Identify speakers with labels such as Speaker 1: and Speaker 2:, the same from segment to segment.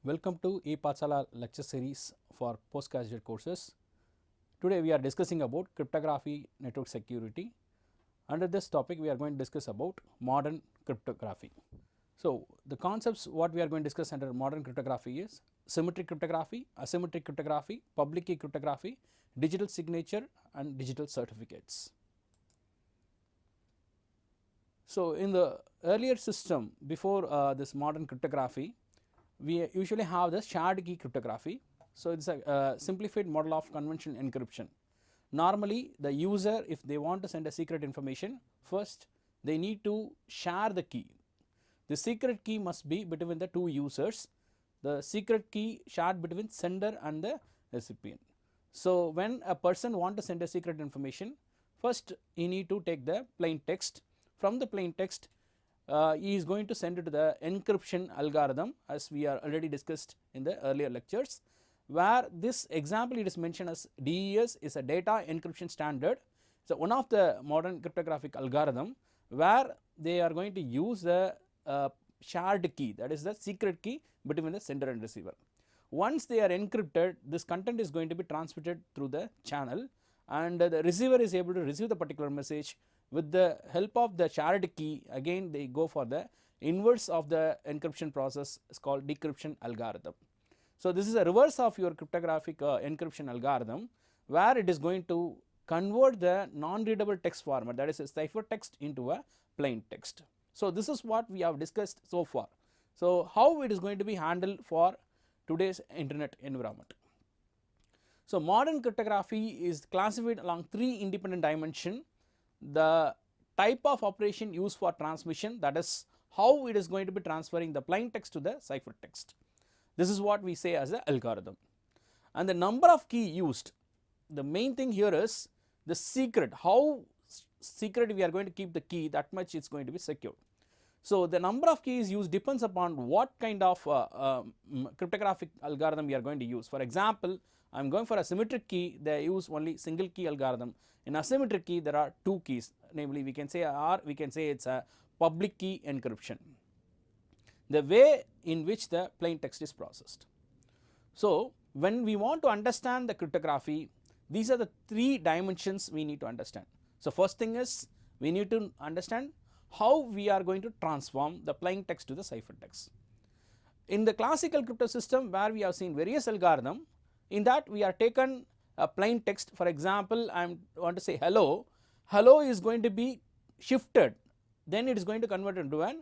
Speaker 1: Welcome to ePathshala lecture series for postgraduate courses. Today we are discussing about cryptography network security. Under this topic we are going to discuss about modern cryptography. So the concepts what we are going to discuss under modern cryptography is symmetric cryptography, asymmetric cryptography, public key cryptography, digital signature and digital certificates. So in the earlier system before this modern cryptography, we usually have the shared key cryptography. So, it is a simplified model of conventional encryption. Normally the user, if they want to send a secret information, first they need to share the key. The secret key must be between the two users, the secret key shared between sender and the recipient. So, when a person want to send a secret information, first he need to take the plain text. From the plain text he is going to send it to the encryption algorithm, as we are already discussed in the earlier lectures, where this example it is mentioned as DES is a data encryption standard. So one of the modern cryptographic algorithm where they are going to use the shared key, that is the secret key between the sender and receiver. Once they are encrypted, this content is going to be transmitted through the channel, and the receiver is able to receive the particular message. With the help of the shared key, again they go for the inverse of the encryption process, is called decryption algorithm. So this is a reverse of your cryptographic encryption algorithm, where it is going to convert the non-readable text format, that is a ciphertext, into a plain text. So this is what we have discussed so far. So how it is going to be handled for today's internet environment. So modern cryptography is classified along three independent dimensions. The type of operation used for transmission, that is how it is going to be transferring the plain text to the ciphertext. This is what we say as the algorithm. And the number of key used, the main thing here is the secret, how secret we are going to keep the key, that much it's going to be secure. So the number of keys used depends upon what kind of cryptographic algorithm we are going to use. For example, I am going for a symmetric key, they use only single key algorithm. In asymmetric key there are two keys, namely we can say it's a public key encryption, the way in which the plain text is processed. So when we want to understand the cryptography, these are the three dimensions we need to understand. So first thing is we need to understand how we are going to transform the plain text to the ciphertext. In the classical crypto system, where we have seen various algorithms, in that we are taken a plain text. For example, I want to say hello, hello is going to be shifted, then it is going to convert into a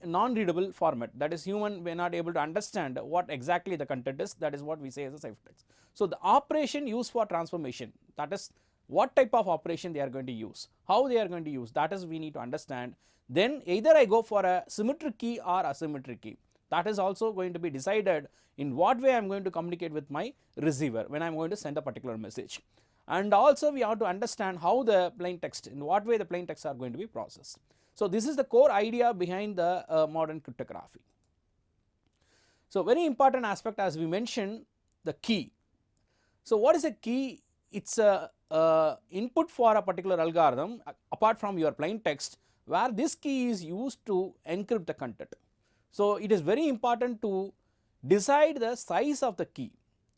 Speaker 1: non-readable format, that is human may not able to understand what exactly the content is, that is what we say as a ciphertext. So the operation used for transformation, that is what type of operation they are going to use, how they are going to use, that is we need to understand. Then either I go for a symmetric key or asymmetric key, that is also going to be decided in what way I am going to communicate with my receiver when I am going to send a particular message. And also we have to understand how the plain text, in what way the plain texts are going to be processed. So this is the core idea behind the modern cryptography. So very important aspect, as we mentioned, the key. So what is a key? It's a input for a particular algorithm apart from your plain text, where this key is used to encrypt the content. So it is very important to decide the size of the key.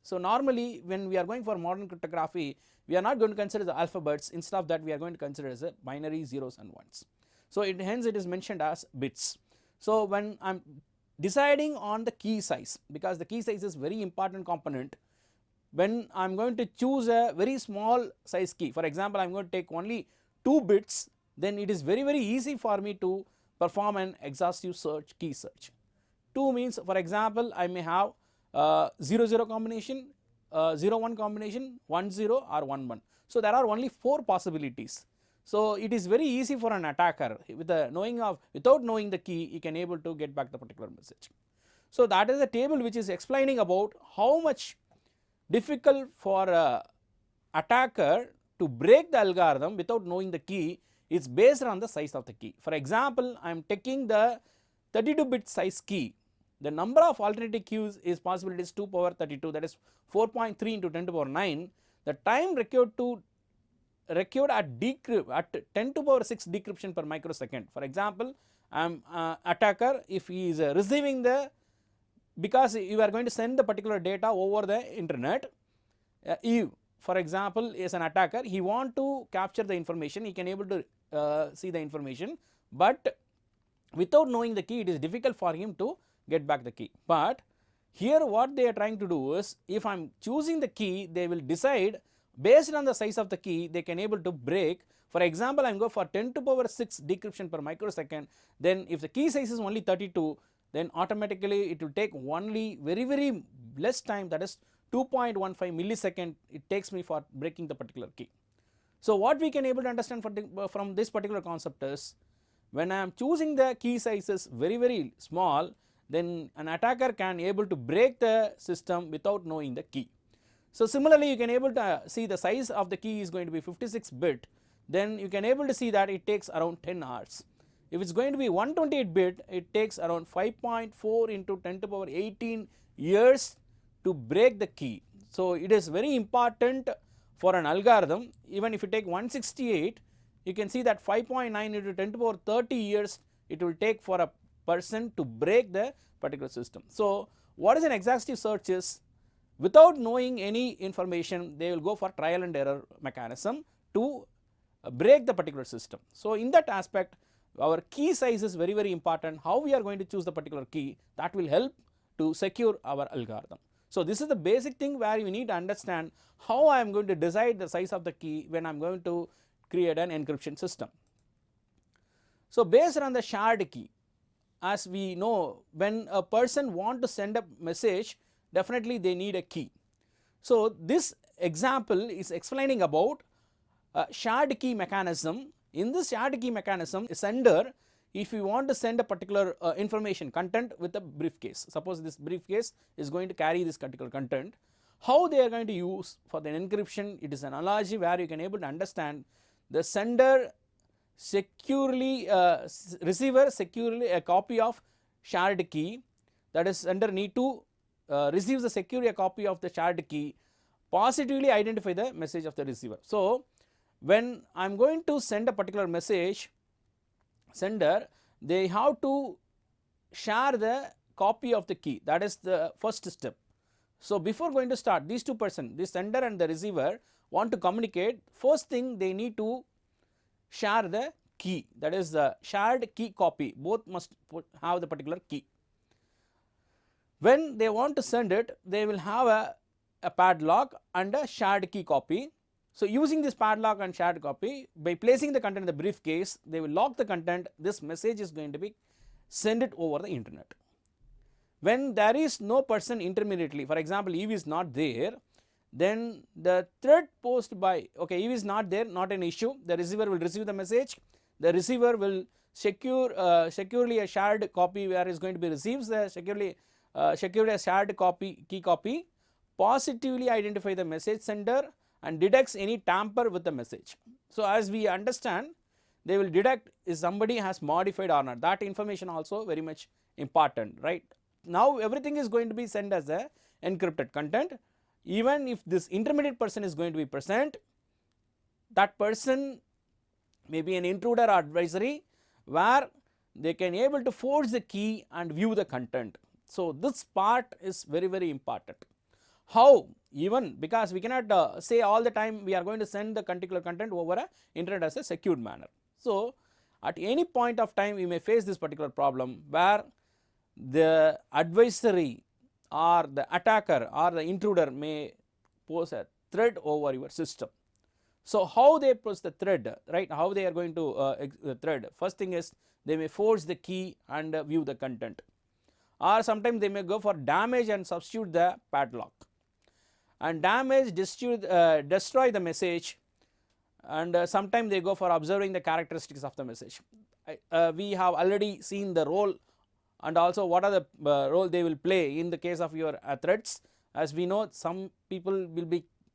Speaker 1: So normally when we are going for modern cryptography, we are not going to consider the alphabets, instead of that we are going to consider as a binary zeros and ones. So hence it is mentioned as bits. So when I am deciding on the key size, because the key size is very important component, when I am going to choose a very small size key, for example I am going to take only 2 bits, then it is very easy for me to perform an exhaustive search, key search. 2 means, for example, I may have 0-0 combination, 0-1 combination, 1-0 or 1-1. So there are only 4 possibilities. So it is very easy for an attacker with the without knowing the key, he can able to get back the particular message. So that is a table which is explaining about how much difficult for a attacker to break the algorithm without knowing the key. Is based on the size of the key. For example, I am taking the 32-bit size key. The number of alternative keys is possible, it is 2 power 32, that is 4.3 into 10 to the power 9. The time required at 10 to the power 6 decryption per microsecond. For example, I am attacker, if he is receiving the because you are going to send the particular data over the internet. If for example is an attacker, he want to capture the information, he can able to see the information, but without knowing the key it is difficult for him to get back the key. But here what they are trying to do is, if I am choosing the key, they will decide based on the size of the key, they can able to break. For example, I am go for 10 to power 6 decryption per microsecond, then if the key size is only 32, then automatically it will take only very less time, that is 2.15 millisecond it takes me for breaking the particular key. So what we can able to understand from this particular concept is, when I am choosing the key sizes very small, then an attacker can able to break the system without knowing the key. So similarly, you can able to see the size of the key is going to be 56 bit, then you can able to see that it takes around 10 hours. If it is going to be 128 bit, it takes around 5.4 into 10 to power 18 years to break the key. So it is very important for an algorithm. Even if you take 168, you can see that 5.9 into 10 to power 30 years it will take for a person to break the particular system. So what is an exhaustive search is, without knowing any information, they will go for trial and error mechanism to break the particular system. So in that aspect, our key size is very important. How we are going to choose the particular key, that will help to secure our algorithm. So this is the basic thing where you need to understand how I am going to decide the size of the key when I am going to create an encryption system. So based on the shared key, as we know, when a person want to send a message, definitely they need a key. So this example is explaining about a shared key mechanism. In this shared key mechanism, a sender, if you want to send a particular information content with a briefcase, suppose this briefcase is going to carry this particular content, how they are going to use for the encryption, it is an analogy where you can able to understand the sender securely receiver securely a copy of shared key, that is sender need to receives the securely a copy of the shared key, positively identify the message of the receiver. So when I am going to send a particular message, sender, they have to share the copy of the key, that is the first step. So before going to start, these two persons, the sender and the receiver want to communicate, first thing they need to share the key, that is the shared key copy, both must have the particular key. When they want to send it, they will have a padlock and a shared key copy. So using this padlock and shared copy, by placing the content in the briefcase, they will lock the content, this message is going to be sent it over the internet. When there is no person intermediately, for example Eve is not there, then the thread posed by, okay, Eve is not there, not an issue, the receiver will receive the message, the receiver will securely a shared copy where is going to be receives the securely a shared copy key copy, positively identify the message sender and detects any tamper with the message. So as we understand, they will detect if somebody has modified or not, that information also very much important, right. Now everything is going to be sent as a encrypted content. Even if this intermediate person is going to be present, that person may be an intruder or advisory where they can able to forge the key and view the content. So this part is very important. How? Even because we cannot say all the time we are going to send the particular content over a internet as a secured manner. So at any point of time we may face this particular problem where the adversary or the attacker or the intruder may pose a threat over your system. So how they pose the threat, right, how they are going to thread, first thing is they may forge the key and view the content, or sometimes they may go for damage and substitute the padlock, and damage destroy the message, and sometimes they go for observing the characteristics of the message. We have already seen the role and also what are the role they will play in the case of your threats. As we know, some people will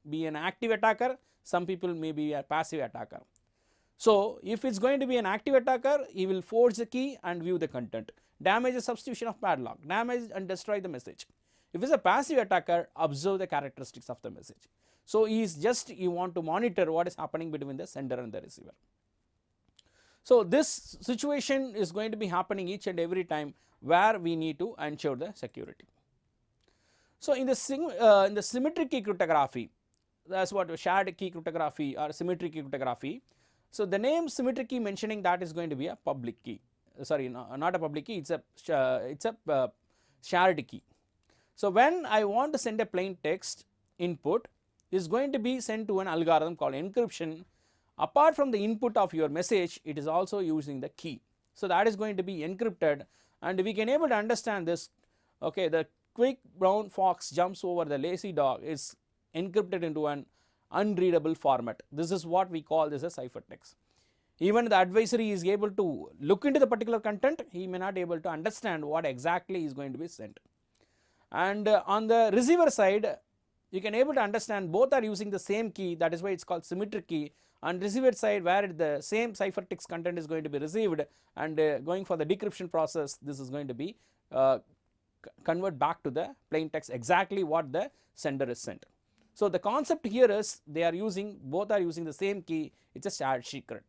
Speaker 1: be an active attacker, some people may be a passive attacker. So if it's going to be an active attacker, he will forge the key and view the content. Damage is substitution of padlock, damage and destroy the message. If it's a passive attacker, observe the characteristics of the message. So you want to monitor what is happening between the sender and the receiver. So this situation is going to be happening each and every time where we need to ensure the security. So in the symmetric key cryptography, that's what shared key cryptography or symmetric key cryptography. So the name symmetric key mentioning that is going to be a public key. Sorry, not a public key. It's a shared key. So when I want to send a plain text input, is going to be sent to an algorithm called encryption. Apart from the input of your message, it is also using the key. So that is going to be encrypted, and we can able to understand this. Okay, the quick brown fox jumps over the lazy dog is encrypted into an unreadable format. This is what we call this as ciphertext. Even the adversary is able to look into the particular content, he may not be able to understand what exactly is going to be sent. And on the receiver side, you can able to understand both are using the same key, that is why it's called symmetric key. On receiver side, where the same ciphertext content is going to be received and going for the decryption process, this is going to be convert back to the plain text exactly what the sender is sent. So the concept here is they are using, both are using the same key, it's a shared secret.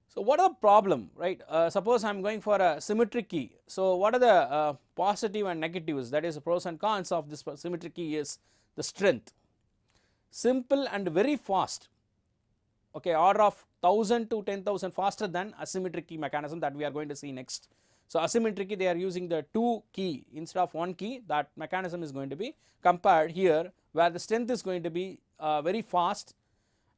Speaker 1: So what are the problem, right? Suppose I am going for a symmetric key. So what are the positive and negatives, that is the pros and cons of this symmetric key is the strength. Simple and very fast, okay, order of 1000 to 10,000 faster than asymmetric key mechanism that we are going to see next. So asymmetric key, they are using the 2 key instead of 1 key, that mechanism is going to be compared here, where the strength is going to be very fast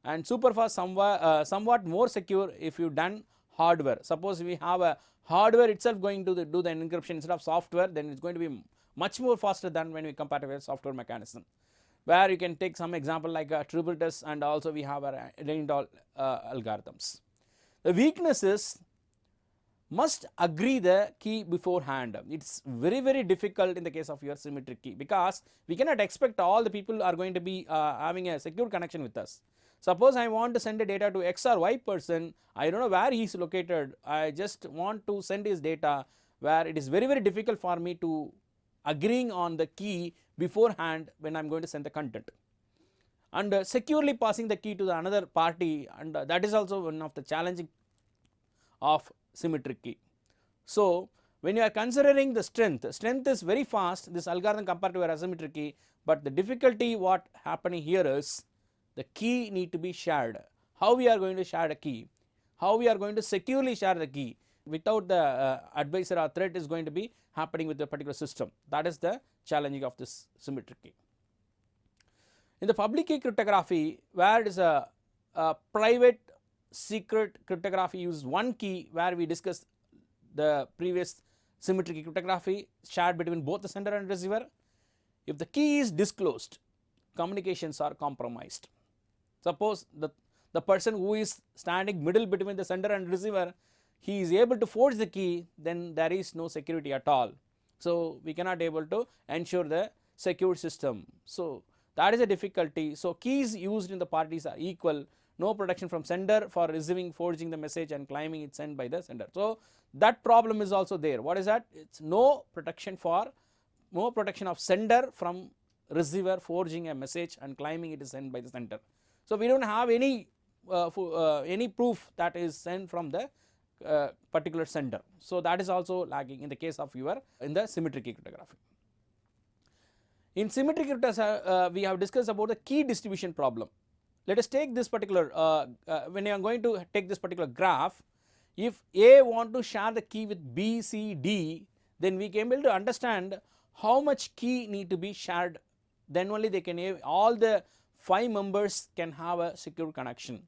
Speaker 1: and super fast, somewhat more secure if you done hardware. Suppose we have a hardware itself going to do the encryption instead of software, then it's going to be much more faster than when we compare with software mechanism, where you can take some example like a triple test, and also we have a Randall algorithms. The weakness is must agree the key beforehand. It's very difficult in the case of your symmetric key, because we cannot expect all the people are going to be having a secure connection with us. Suppose I want to send a data to X or Y person, I don't know where he is located, I just want to send his data, where it is very difficult for me to agreeing on the key beforehand when I am going to send the content, and securely passing the key to the another party, and that is also one of the challenging of symmetric key. So when you are considering the strength is very fast, this algorithm compared to your asymmetric key, but the difficulty what happening here is the key need to be shared. How we are going to share the key, how we are going to securely share the key without the advisor or threat is going to be happening with the particular system. That is the challenging of this symmetric key. In the public key cryptography, where it is a private secret cryptography uses 1 key, where we discussed the previous symmetric key cryptography shared between both the sender and receiver. If the key is disclosed, communications are compromised. Suppose the person who is standing middle between the sender and receiver, he is able to forge the key, then there is no security at all. So we cannot able to ensure the secure system. So that is a difficulty. So keys used in the parties are equal, no protection from sender for receiving, forging the message and claiming it sent by the sender. So that problem is also there. What is that? It's no protection of sender from receiver forging a message and claiming it is sent by the sender. So we don't have any proof that is sent from the particular sender. So that is also lagging in the case of in the symmetric key cryptography. In symmetric cryptography, we have discussed about the key distribution problem. Let us take this particular, when you are going to take this particular graph, if A want to share the key with B, C, D, then we can be able to understand how much key need to be shared, then only they can, all the 5 members can have a secure connection.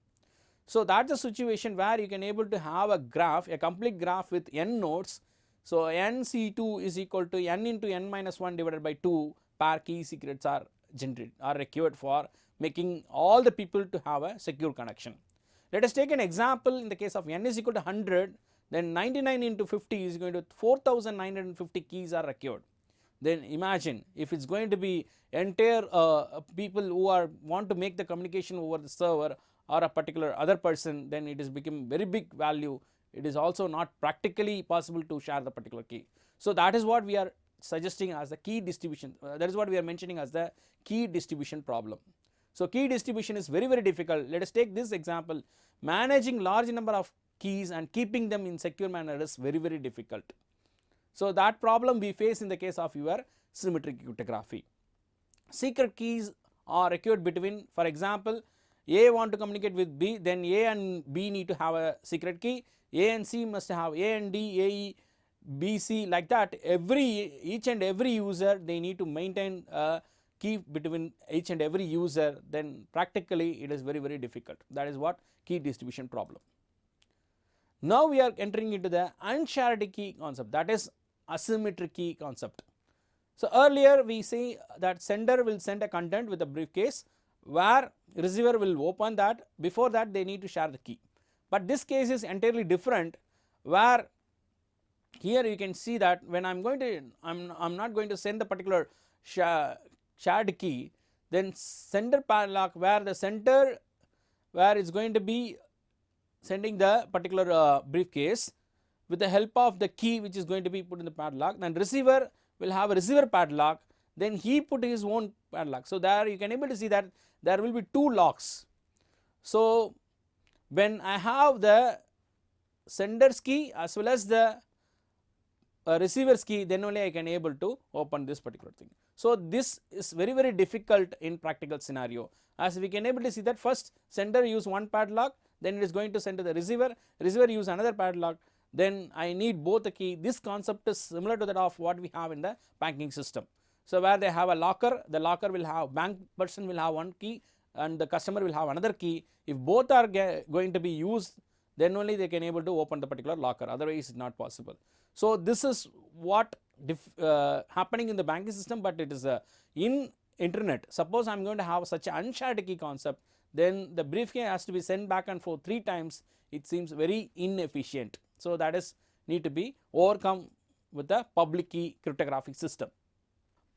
Speaker 1: So that's a situation where you can able to have a graph, a complete graph with n nodes. So nC2 is equal to n into n minus 1 divided by 2 pair key secrets are required for making all the people to have a secure connection. Let us take an example. In the case of n is equal to 100, then 99 into 50 is going to 4950 keys are required. Then imagine if it's going to be entire people who want to make the communication over the server or a particular other person, then it is become very big value. It is also not practically possible to share the particular key. So that is what we are suggesting as the key distribution. That is what we are mentioning as the key distribution problem. So key distribution is very difficult. Let us take this example. Managing large number of keys and keeping them in secure manner is very difficult. So that problem we face in the case of your symmetric cryptography. Secret keys are required between, for example, A want to communicate with B, then A and B need to have a secret key, A and C must have A and D, AE, BC, like that. Each and every user, they need to maintain a key between each and every user, then practically it is very, very difficult. That is what key distribution problem. Now we are entering into the uncharted key concept, that is asymmetric key concept. So earlier we say that sender will send a content with a briefcase where receiver will open that. Before that they need to share the key, but this case is entirely different, where here you can see that when I'm not going to send the particular shared key, then sender padlock, where the sender where it's going to be sending the particular briefcase with the help of the key which is going to be put in the padlock, then receiver will have a receiver padlock, then he put his own padlock. So there you can able to see that there will be two locks. So when I have the sender's key as well as the receiver's key, then only I can able to open this particular thing. So this is very, very difficult in practical scenario, as we can able to see that first sender use one padlock, then it is going to send to the receiver, receiver use another padlock, then I need both the key. This concept is similar to that of what we have in the banking system. So where they have a locker, the locker will have, bank person will have one key and the customer will have another key. If both are going to be used, then only they can able to open the particular locker, otherwise it's not possible. So this is what happening in the banking system, but it is in internet. Suppose I am going to have such an uncharted key concept, then the briefcase has to be sent back and forth 3 times. It seems very inefficient. So that is need to be overcome with the public key cryptographic system.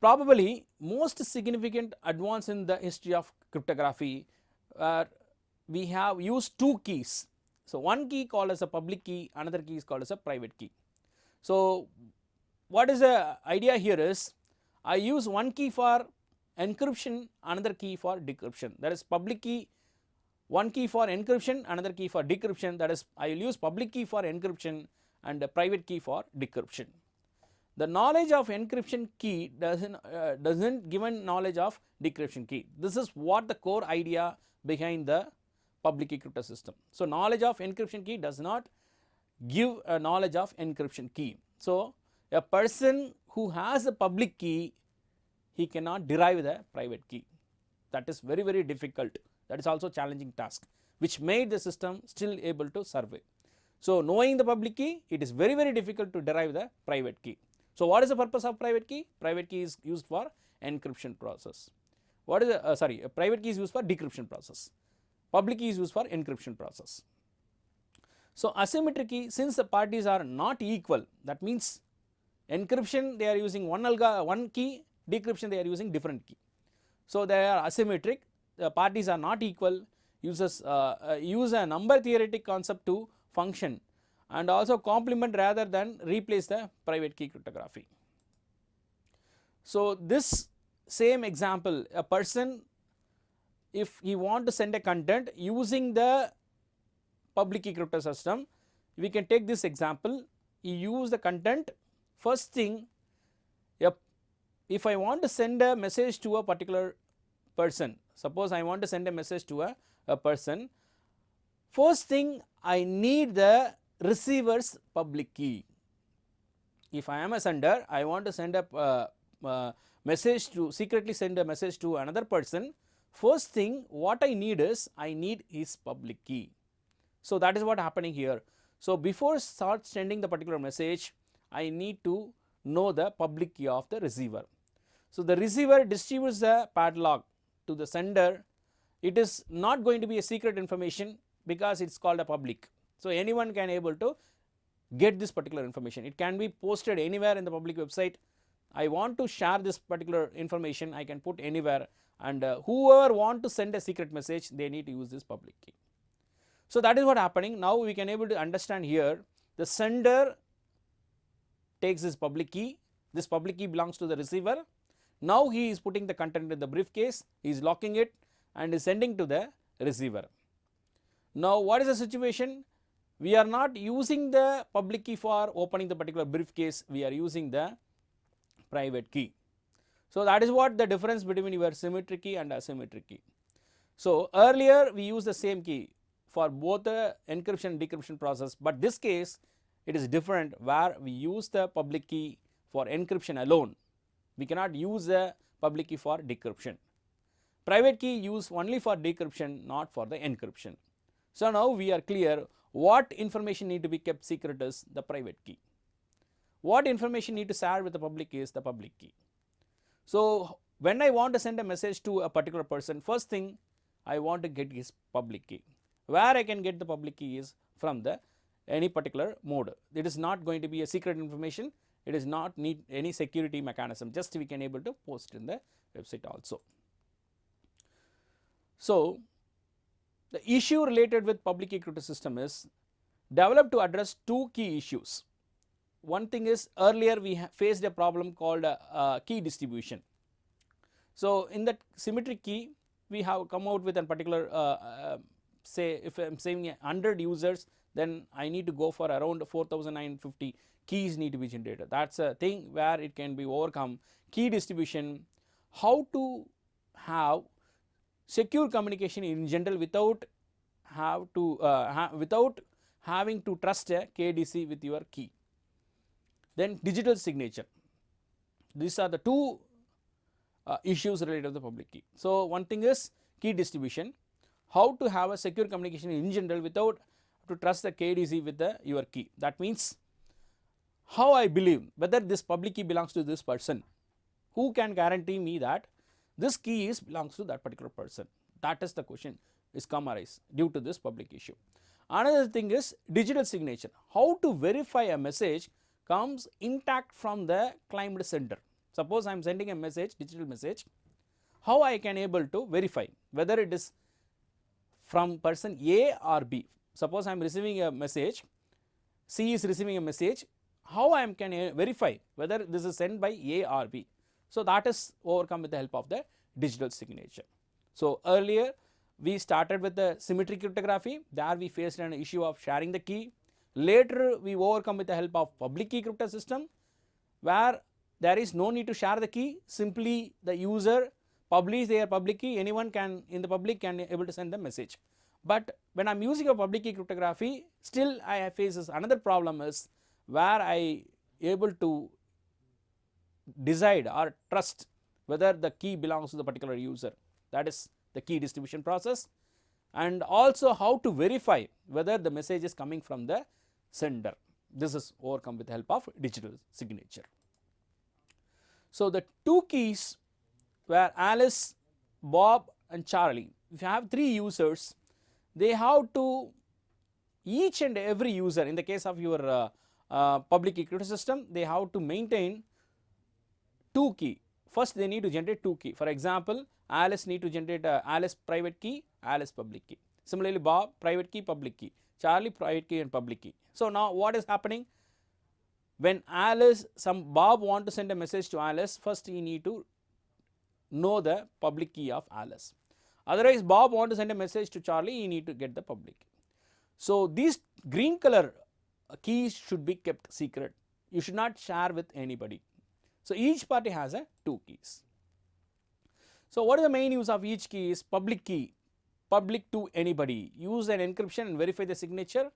Speaker 1: Probably most significant advance in the history of cryptography, we have used 2 keys. So one key called as a public key, another key is called as a private key. So what is the idea here is, I use one key for encryption, another key for decryption. That is public key, one key for encryption, another key for decryption. That is, I will use public key for encryption and a private key for decryption. The knowledge of encryption key doesn't given knowledge of decryption key. This is what the core idea behind the public key crypto system. So knowledge of encryption key does not give a knowledge of encryption key. So a person who has a public key, he cannot derive the private key. That is very, very difficult. That is also challenging task, which made the system still able to survive. So knowing the public key, it is very, very difficult to derive the private key. So what is the purpose of private key? Private key is used for encryption process. What is the private key is used for decryption process. Public key is used for encryption process. So asymmetric key, since the parties are not equal, that means encryption they are using one key, decryption they are using different key. So they are asymmetric, the parties are not equal, use a number theoretic concept to function and also complement rather than replace the private key cryptography. So this same example, a person, if he want to send a content using the public key crypto system, we can take this example. You use the content. First thing, if I want to send a message to a particular person, suppose I want to send a message to a person, first thing I need the receiver's public key. If I am a sender, I want to send a message to, secretly send a message to another person, first thing what I need is, I need his public key. So that is what happening here. So before start sending the particular message, I need to know the public key of the receiver. So the receiver distributes the padlock to the sender. It is not going to be a secret information because it's called a public. So anyone can able to get this particular information. It can be posted anywhere in the public website. I want to share this particular information, I can put anywhere, and whoever want to send a secret message, they need to use this public key. So that is what happening. Now we can able to understand here, the sender takes his public key, this public key belongs to the receiver. Now he is putting the content in the briefcase, he is locking it and is sending to the receiver. Now what is the situation? We are not using the public key for opening the particular briefcase, we are using the private key. So, that is what the difference between your symmetric key and asymmetric key. So, earlier we use the same key for both the encryption and decryption process, but this case it is different where we use the public key for encryption alone. We cannot use the public key for decryption. Private key used only for decryption, not for the encryption. So, now we are clear what information need to be kept secret is the private key. What information need to share with the public key is the public key. So, when I want to send a message to a particular person, first thing I want to get his public key. Where I can get the public key is from the any particular mode. It is not going to be a secret information. It is not need any security mechanism. Just we can able to post in the website also. So, the issue related with public key crypto system is developed to address two key issues. One thing is earlier we faced a problem called key distribution. So, in that symmetric key we have come out with a particular say if I am saying 100 users, then I need to go for around 4950 keys need to be generated. That is a thing where it can be overcome. Key distribution, how to have secure communication in general without have to without having to trust a KDC with your key. Then digital signature. These are the two issues related to the public key. So, one thing is key distribution, how to have a secure communication in general without to trust the KDC with your key. That means how I believe whether this public key belongs to this person. Who can guarantee me that this key belongs to that particular person? That is the question is come arise due to this public issue. Another thing is digital signature. How to verify a message comes intact from the claimed sender. Suppose I am sending a message, digital message, how I can able to verify whether it is from person A or B. Suppose I am receiving a message, C is receiving a message, how I can verify whether this is sent by A or B. So, that is overcome with the help of the digital signature. So, earlier we started with the symmetric cryptography, there we faced an issue of sharing the key. Later we overcome with the help of public key crypto system, where there is no need to share the key, simply the user publish their public key, anyone can in the public can able to send the message. But when I am using a public key cryptography, still I faces another problem is where I able to decide or trust whether the key belongs to the particular user, that is the key distribution process, and also how to verify whether the message is coming from the sender. This is overcome with the help of digital signature. So, the two keys were Alice, Bob and Charlie. If you have 3 users, they have to each and every user in the case of your public key crypto system, they have to maintain 2 key. First they need to generate 2 key. For example, Alice need to generate Alice private key, Alice public key. Similarly, Bob private key, public key, Charlie private key and public key. So, now what is happening? When Bob want to send a message to Alice, first he need to know the public key of Alice. Otherwise, Bob want to send a message to Charlie, he need to get the public key. So, these green color keys should be kept secret. You should not share with anybody. So, each party has 2 keys. So, what is the main use of each key is public key, public to anybody. Use an encryption and verify the signature.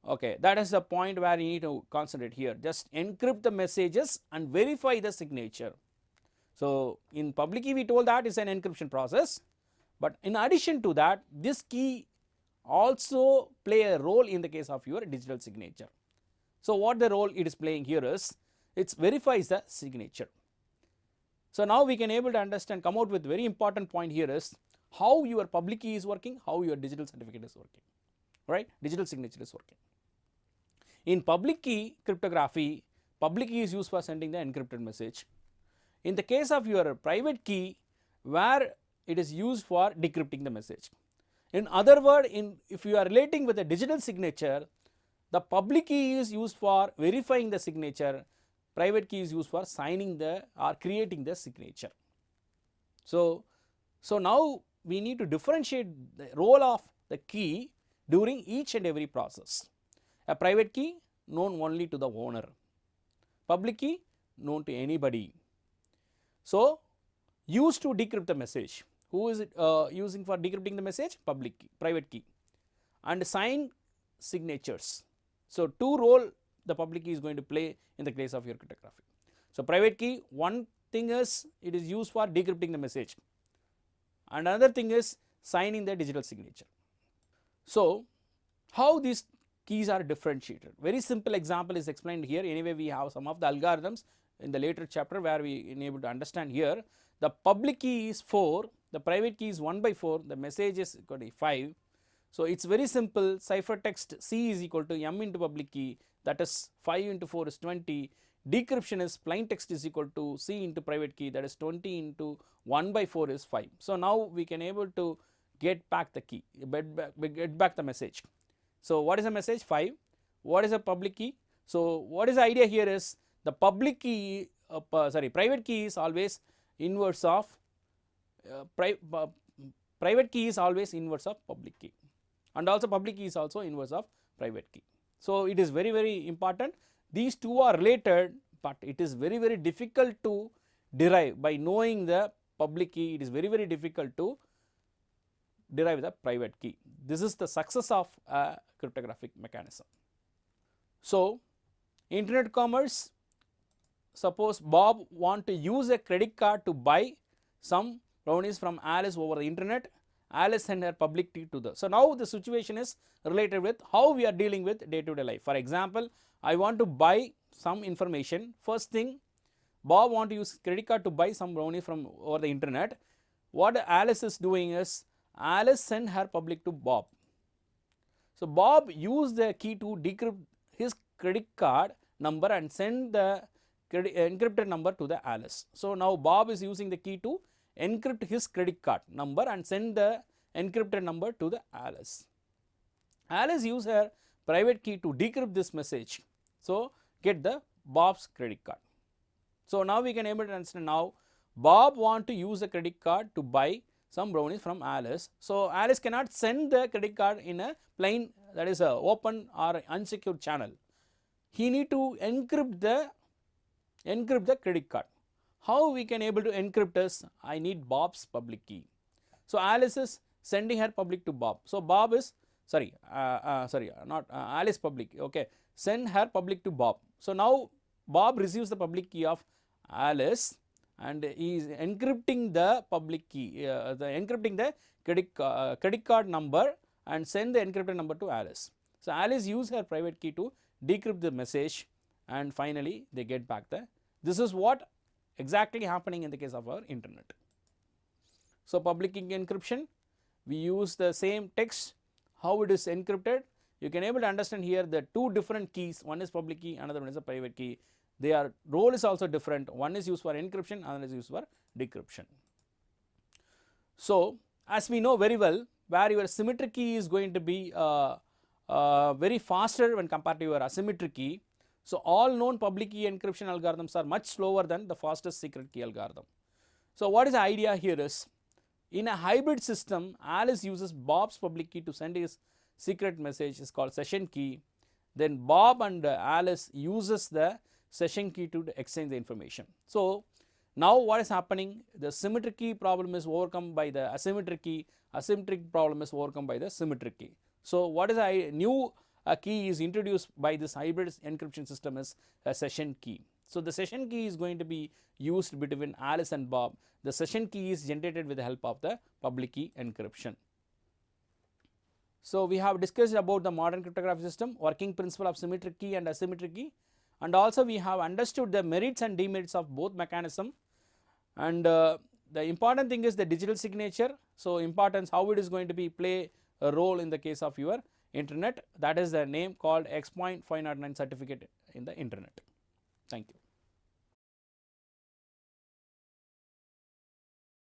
Speaker 1: Okay, that is the point where you need to concentrate here. Just encrypt the messages and verify the signature. So, in public key we told that is an encryption process, but in addition to that, this key also play a role in the case of your digital signature. So, what the role it is playing here is, it verifies the signature. So, now we can able to understand, come out with very important point here is how your public key is working, how your digital certificate is working, right? Digital signature is working. In public key cryptography, public key is used for sending the encrypted message. In the case of your private key, where it is used for decrypting the message. In other word, if you are relating with a digital signature, the public key is used for verifying the signature, private key is used for signing the or creating the signature. So, now we need to differentiate the role of the key during each and every process. A private key known only to the owner, public key known to anybody. So, used to decrypt the message. Who is it using for decrypting the message? Public key, private key, and signed signatures. So, two role the public key is going to play in the case of your cryptography. So, private key, one thing is it is used for decrypting the message, and another thing is signing the digital signature. So, how these keys are differentiated? Very simple example is explained here. Anyway, we have some of the algorithms in the later chapter where we enable to understand here. The public key is 4, the private key is 1 by 4, the message is equal to 5. So, it is very simple. Ciphertext C is equal to M into public key, that is 5 into 4 is 20. Decryption is plain text is equal to C into private key, that is 20 into 1 by 4 is 5. So, now we can able to get back the key, get back the message. So, what is the message? 5. What is a public key? So, what is the idea here is the public key, private key is always inverse of private key is always inverse of public key, and also public key is also inverse of private key. So, it is very important. These two are related, but it is very difficult to derive. By knowing the public key, it is very difficult to derive the private key. This is the success of a cryptographic mechanism. So, internet commerce, suppose Bob want to use a credit card to buy some brownies from Alice over the internet. Alice sent her public key to the. So, now the situation is related with how we are dealing with day to day life. For example, I want to buy some information. First thing, Bob want to use credit card to buy some brownie from over the internet. What Alice is doing is, Alice sent her public to Bob. So, Bob used the key to decrypt his credit card number and send the encrypted number to the Alice. So, now Bob is using the key to encrypt his credit card number and send the encrypted number to the Alice. Alice used her private key to decrypt this message. So, get the Bob's credit card. So, now we can able to understand now Bob want to use the credit card to buy some brownies from Alice. So, Alice cannot send the credit card in a plain, that is a open or unsecured channel. He need to encrypt the credit card. How we can able to encrypt is, I need Bob's public key. So, Alice is sending her public to Bob. So, Bob is not Alice public, okay, send her public to Bob. So, now Bob receives the public key of Alice and he is encrypting the public key, encrypting the credit card number and send the encrypted number to Alice. So, Alice use her private key to decrypt the message and finally they get back the. This is what exactly happening in the case of our internet. So, public key encryption, we use the same text, how it is encrypted. You can able to understand here the two different keys, one is public key, another one is a private key. Their role is also different, one is used for encryption, another is used for decryption. So, as we know very well, where your symmetric key is going to be very faster when compared to your asymmetric key. So, all known public key encryption algorithms are much slower than the fastest secret key algorithm. So, what is the idea here is, in a hybrid system, Alice uses Bob's public key to send his secret message, is called session key. Then Bob and Alice uses the session key to exchange the information. So, now what is happening? The symmetric key problem is overcome by the asymmetric key, asymmetric problem is overcome by the symmetric key. So, what is a new key is introduced by this hybrid encryption system is a session key. So, the session key is going to be used between Alice and Bob. The session key is generated with the help of the public key encryption. So, we have discussed about the modern cryptography system, working principle of symmetric key and asymmetric key, and also we have understood the merits and demerits of both mechanism, and the important thing is the digital signature. So, importance how it is going to be play a role in the case of your internet, that is the name called X.509 certificate in the internet. Thank you.